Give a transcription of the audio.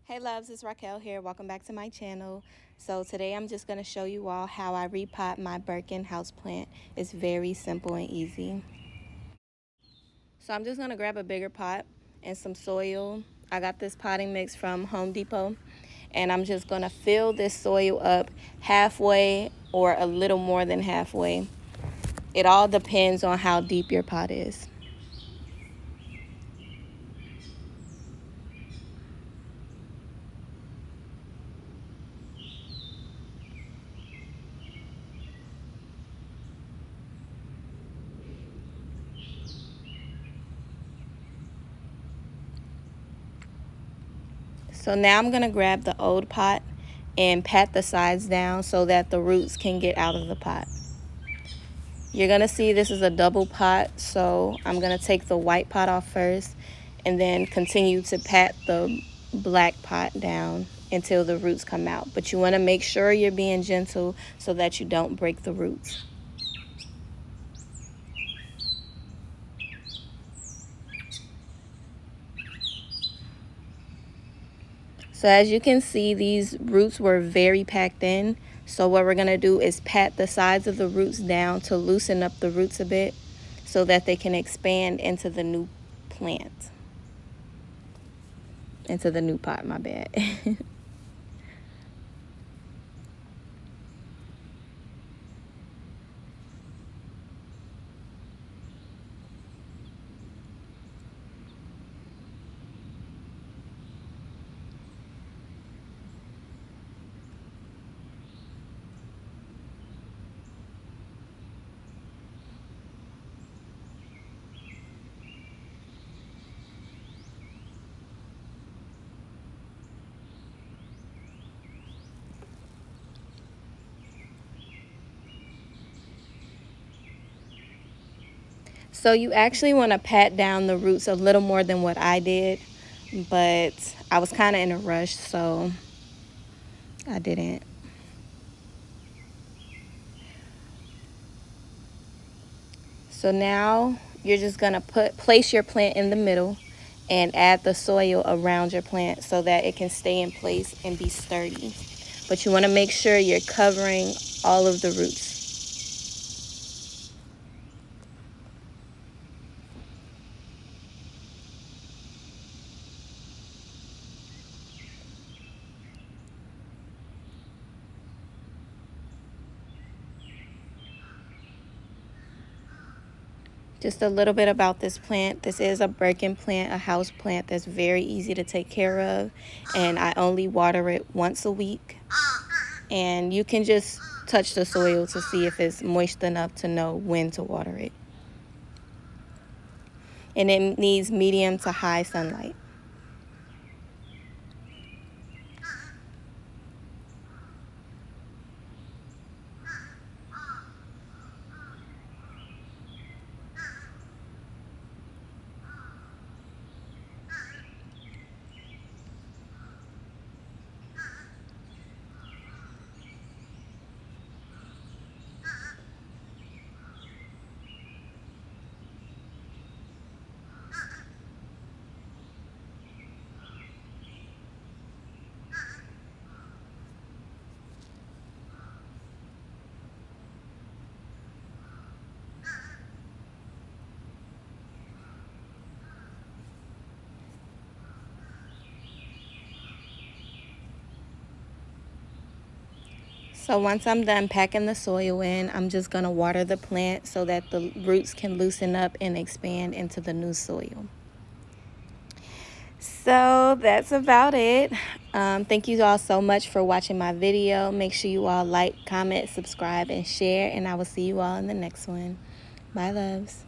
Hey loves, it's Raquel here. Welcome back to my channel. So today I'm just going to show you all how I repot my Birkin houseplant. It's very simple and easy. So I'm just going to grab a bigger pot and some soil. I got this potting mix from Home Depot, and I'm just going to fill this soil up halfway or a little more than halfway. It all depends on how deep your pot is. So now I'm going to grab the old pot and pat the sides down so that the roots can get out of the pot. You're going to see this is a double pot, so I'm going to take the white pot off first and then continue to pat the black pot down until the roots come out. But you want to make sure you're being gentle so that you don't break the roots. So as you can see, these roots were very packed in. So what we're going to do is pat the sides of the roots down to loosen up the roots a bit so that they can expand into the new plant. Into the new pot, my bad. So you actually want to pat down the roots a little more than what I did, but I was kind of in a rush, so I didn't. So now you're just going to place your plant in the middle and add the soil around your plant so that it can stay in place and be sturdy. But you want to make sure you're covering all of the roots. Just a little bit about this plant. This is a Birkin plant, a house plant that's very easy to take care of. And I only water it once a week. And you can just touch the soil to see if it's moist enough to know when to water it. And it needs medium to high sunlight. So once I'm done packing the soil in, I'm just going to water the plant so that the roots can loosen up and expand into the new soil. So that's about it. Thank you all so much for watching my video. Make sure you all like, comment, subscribe, and share, and I will see you all in the next one. Bye, loves.